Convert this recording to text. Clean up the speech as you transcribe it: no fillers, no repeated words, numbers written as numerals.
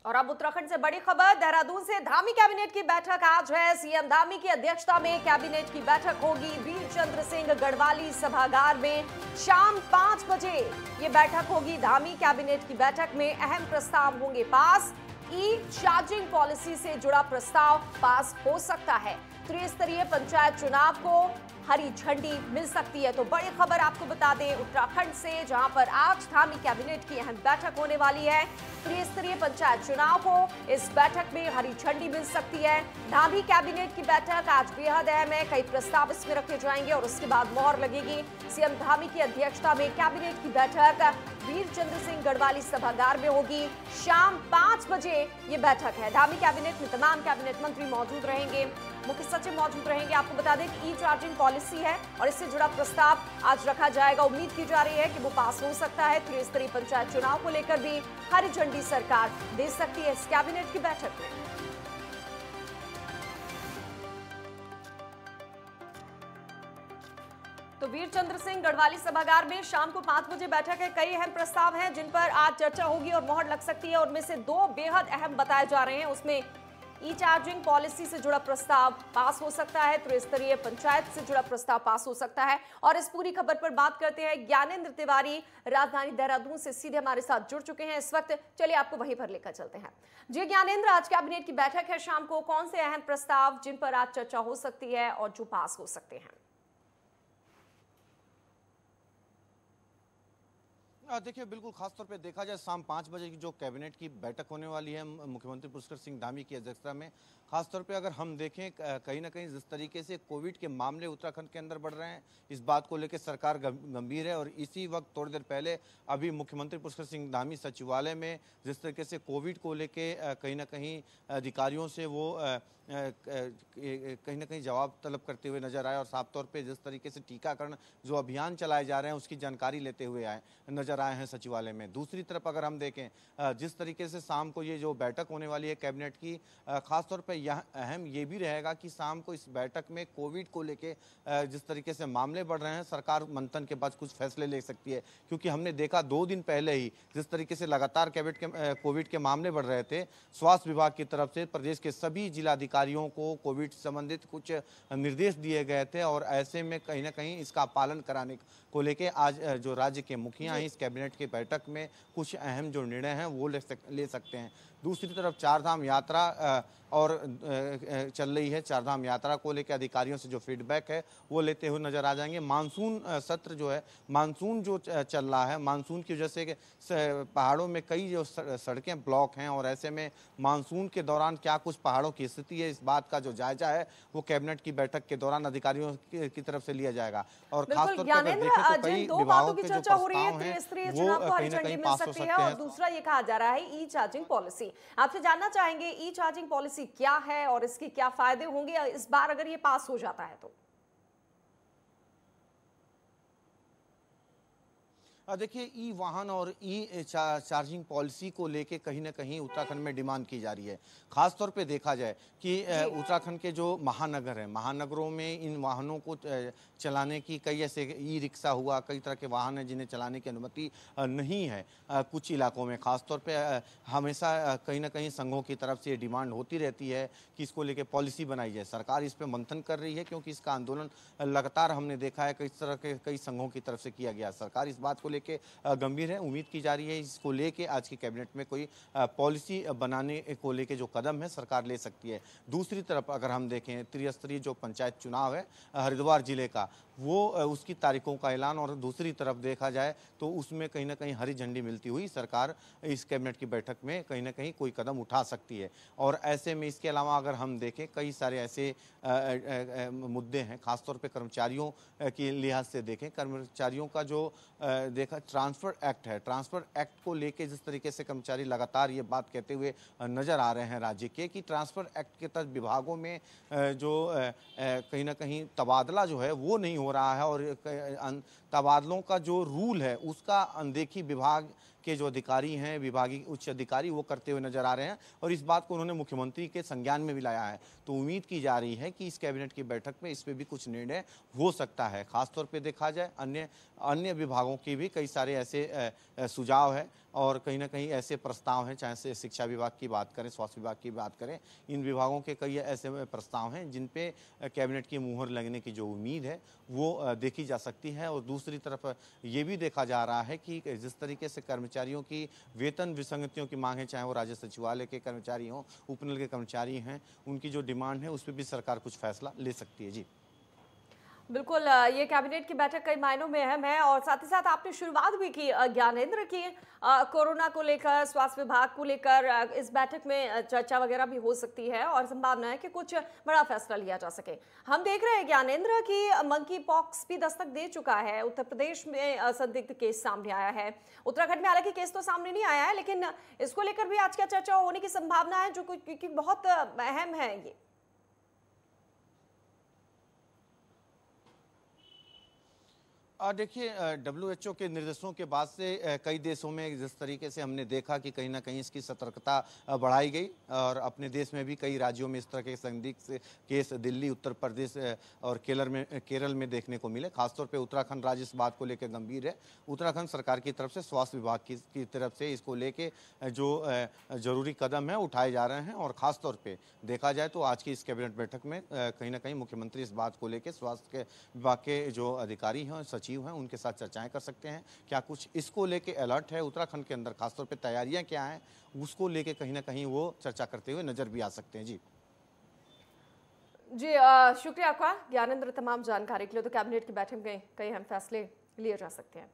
और अब उत्तराखंड से बड़ी खबर, देहरादून से धामी कैबिनेट की बैठक आज है। सीएम धामी की अध्यक्षता में कैबिनेट की बैठक होगी वीर चंद्र सिंह गढ़वाली सभागार में। शाम 5 बजे ये बैठक होगी। धामी कैबिनेट की बैठक में अहम प्रस्ताव होंगे पास। ई चार्जिंग पॉलिसी से जुड़ा प्रस्ताव पास हो सकता है। त्रिस्तरीय पंचायत चुनाव को हरी झंडी मिल सकती है। तो बड़ी खबर आपको बता दें उत्तराखंड से, जहां पर आज धामी कैबिनेट की अहम बैठक होने वाली है। त्रिस्तरीय पंचायत चुनाव को इस बैठक में हरी झंडी मिल सकती है। धामी कैबिनेट की बैठक आज बेहद अहम है। कई प्रस्ताव इसमें रखे जाएंगे और उसके बाद मोहर लगेगी। सीएम धामी की अध्यक्षता में कैबिनेट की बैठक वीर चंद्र सिंह गढ़वाली सभागार में होगी। शाम 5 बजे ये बैठक है। धामी कैबिनेट में तमाम कैबिनेट मंत्री मौजूद रहेंगे, मुख्य सचिव मौजूद रहेंगे। आपको बता दें कि ई चार्जिंग पॉलिसी है और इससे जुड़ा प्रस्ताव आज रखा जाएगा। उम्मीद की जा रही है कि वो पास हो सकता है। त्रिस्तरीय पंचायत चुनाव को लेकर भी हरी झंडी सरकार दे सकती है इस कैबिनेट की बैठक में। तो वीर चंद्र सिंह गढ़वाली सभागार में शाम को 5 बजे बैठक है। कई अहम प्रस्ताव हैं जिन पर आज चर्चा होगी और मोहर लग सकती है। उनमें से 2 बेहद अहम बताए जा रहे हैं। उसमें ई चार्जिंग पॉलिसी से जुड़ा प्रस्ताव पास हो सकता है, त्रिस्तरीय पंचायत से जुड़ा प्रस्ताव पास हो सकता है। और इस पूरी खबर पर बात करते हैं। ज्ञानेंद्र तिवारी राजधानी देहरादून से सीधे हमारे साथ जुड़ चुके हैं इस वक्त। चलिए आपको वहीं पर लेकर चलते हैं। जी ज्ञानेंद्र, आज कैबिनेट की बैठक है शाम को, कौन से अहम प्रस्ताव जिन पर आज चर्चा हो सकती है और जो पास हो सकते हैं? देखिए, बिल्कुल खास तौर पे देखा जाए शाम 5 बजे की जो कैबिनेट की बैठक होने वाली है मुख्यमंत्री पुष्कर सिंह धामी की अध्यक्षता में, खास तौर पे अगर हम देखें कहीं ना कहीं जिस तरीके से कोविड के मामले उत्तराखंड के अंदर बढ़ रहे हैं, इस बात को लेकर सरकार गंभीर है। और इसी वक्त थोड़ी देर पहले अभी मुख्यमंत्री पुष्कर सिंह धामी सचिवालय में जिस तरीके से कोविड को लेके कहीं ना कहीं अधिकारियों से वो कहीं ना कहीं जवाब तलब करते हुए नजर आए और साफ तौर पे जिस तरीके से टीकाकरण जो अभियान चलाए जा रहे हैं उसकी जानकारी लेते हुए नजर आए हैं सचिवालय में। दूसरी तरफ अगर हम देखें जिस तरीके से शाम को ये जो बैठक होने वाली है कैबिनेट की, खासतौर पर यह अहम ये भी रहेगा कि शाम को इस बैठक में कोविड को लेके जिस तरीके से मामले बढ़ रहे हैं, सरकार मंथन के बाद कुछ फैसले ले सकती है। क्योंकि हमने देखा 2 दिन पहले ही जिस तरीके से लगातार कोविड के मामले बढ़ रहे थे, स्वास्थ्य विभाग की तरफ से प्रदेश के सभी जिलाधिकारियों को कोविड संबंधित कुछ निर्देश दिए गए थे और ऐसे में कहीं ना कहीं इसका पालन कराने को लेके आज जो राज्य के मुखिया हैं इस कैबिनेट की बैठक में कुछ अहम जो निर्णय हैं वो ले सकते हैं। दूसरी तरफ चारधाम यात्रा और चल रही है। चारधाम यात्रा को लेकर अधिकारियों से जो फीडबैक है वो लेते हुए नजर आ जाएंगे। मानसून सत्र जो है, मानसून जो चल रहा है, मानसून की वजह से पहाड़ों में कई जो सड़कें ब्लॉक हैं और ऐसे में मानसून के दौरान क्या कुछ पहाड़ों की स्थिति है, इस बात का जो जायजा है वो कैबिनेट की बैठक के दौरान अधिकारियों की तरफ से लिया जाएगा। और खासतौर पर देखें तो कई विभागों के जो प्रस्ताव हैं वो कहीं ना कहीं पास हो सकते हैं। और दूसरा ये कहा जा रहा है ई चार्जिंग पॉलिसी। आपसे जानना चाहेंगे ई चार्जिंग पॉलिसी क्या है और इसके क्या फायदे होंगे इस बार अगर ये पास हो जाता है तो? देखिए, ई वाहन और ई चार्जिंग पॉलिसी को लेके कहीं ना कहीं उत्तराखंड में डिमांड की जा रही है। खास तौर पे देखा जाए कि उत्तराखंड के जो महानगर हैं, महानगरों में इन वाहनों को चलाने की कई ऐसे ई रिक्शा हुआ, कई तरह के वाहन हैं जिन्हें चलाने की अनुमति नहीं है। कुछ इलाकों में खास तौर पे हमेशा कहीं ना कहीं संघों की तरफ से ये डिमांड होती रहती है कि इसको लेके पॉलिसी बनाई जाए। सरकार इस पर मंथन कर रही है क्योंकि इसका आंदोलन लगातार हमने देखा है कई संघों की तरफ से किया गया। सरकार इस बात को लेके गंभीर है। उम्मीद की जा रही है इसको लेके आज की कैबिनेट में कोई पॉलिसी बनाने को लेके जो कदम है सरकार ले सकती है। दूसरी तरफ अगर हम देखें त्रिस्तरीय जो पंचायत चुनाव है हरिद्वार जिले का, वो उसकी तारीखों का ऐलान, और दूसरी तरफ देखा जाए तो उसमें कहीं ना कहीं हरी झंडी मिलती हुई सरकार इस कैबिनेट की बैठक में कहीं ना कहीं कोई कदम उठा सकती है। और ऐसे में इसके अलावा अगर हम देखें कई सारे ऐसे मुद्दे हैं, खासतौर पे कर्मचारियों के लिहाज से देखें, कर्मचारियों का जो देखा ट्रांसफर एक्ट है, ट्रांसफर एक्ट को लेके जिस तरीके से कर्मचारी लगातार ये बात कहते हुए नजर आ रहे हैं राज्य के कि ट्रांसफर एक्ट के तहत विभागों में जो कहीं ना कहीं तबादला जो है वो नहीं हो रहा है और तबादलों का जो रूल है उसका अनदेखी विभाग के जो अधिकारी हैं, विभागीय उच्च अधिकारी, वो करते हुए नजर आ रहे हैं और इस बात को उन्होंने मुख्यमंत्री के संज्ञान में भी लाया है। तो उम्मीद की जा रही है कि इस कैबिनेट की बैठक में इस पे भी कुछ निर्णय हो सकता है। खासतौर पे देखा जाए अन्य विभागों की भी कई सारे ऐसे सुझाव है और कहीं ना कहीं ऐसे प्रस्ताव हैं, चाहे से शिक्षा विभाग की बात करें, स्वास्थ्य विभाग की बात करें, इन विभागों के कई ऐसे प्रस्ताव हैं जिन पे कैबिनेट की मुहर लगने की जो उम्मीद है वो देखी जा सकती है। और दूसरी तरफ ये भी देखा जा रहा है कि जिस तरीके से कर्मचारियों की वेतन विसंगतियों की मांग है, चाहे वो राज्य सचिवालय के कर्मचारी हों, उपनल के कर्मचारी हैं, उनकी जो डिमांड है उस पर भी सरकार कुछ फैसला ले सकती है। जी बिल्कुल, ये कैबिनेट की बैठक कई मायनों में अहम है और साथ ही साथ आपने शुरुआत भी की ज्ञानेंद्र की कोरोना को लेकर, स्वास्थ्य विभाग को लेकर इस बैठक में चर्चा वगैरह भी हो सकती है और संभावना है कि कुछ बड़ा फैसला लिया जा सके। हम देख रहे हैं ज्ञानेंद्र की मंकी पॉक्स भी दस्तक दे चुका है। उत्तर प्रदेश में संदिग्ध केस सामने आया है। उत्तराखंड में हालांकि केस तो सामने नहीं आया है, लेकिन इसको लेकर भी आज क्या चर्चा होने की संभावना है, जो क्योंकि बहुत अहम है ये। देखिए, WHO के निर्देशों के बाद से कई देशों में जिस तरीके से हमने देखा कि कहीं ना कहीं इसकी सतर्कता बढ़ाई गई और अपने देश में भी कई राज्यों में इस तरह के संदिग्ध केस दिल्ली, उत्तर प्रदेश और केरल में देखने को मिले। खासतौर पे उत्तराखंड राज्य इस बात को लेकर गंभीर है। उत्तराखंड सरकार की तरफ से, स्वास्थ्य विभाग की तरफ से इसको लेके जो जरूरी कदम है उठाए जा रहे हैं। और ख़ासतौर पर देखा जाए तो आज की इस कैबिनेट बैठक में कहीं ना कहीं मुख्यमंत्री इस बात को लेकर स्वास्थ्य के विभाग के जो अधिकारी हैं, सचिव हैं, उनके साथ चर्चाएं कर सकते हैं। क्या कुछ इसको लेके अलर्ट है उत्तराखंड के अंदर, खासतौर पे तैयारियां क्या हैं, उसको लेके कहीं ना कहीं वो चर्चा करते हुए नजर भी आ सकते हैं। जी जी, शुक्रिया आपका ज्ञानेंद्र, तमाम जानकारी के लिए। तो कैबिनेट की बैठक में कई अहम फैसले लिए जा सकते हैं।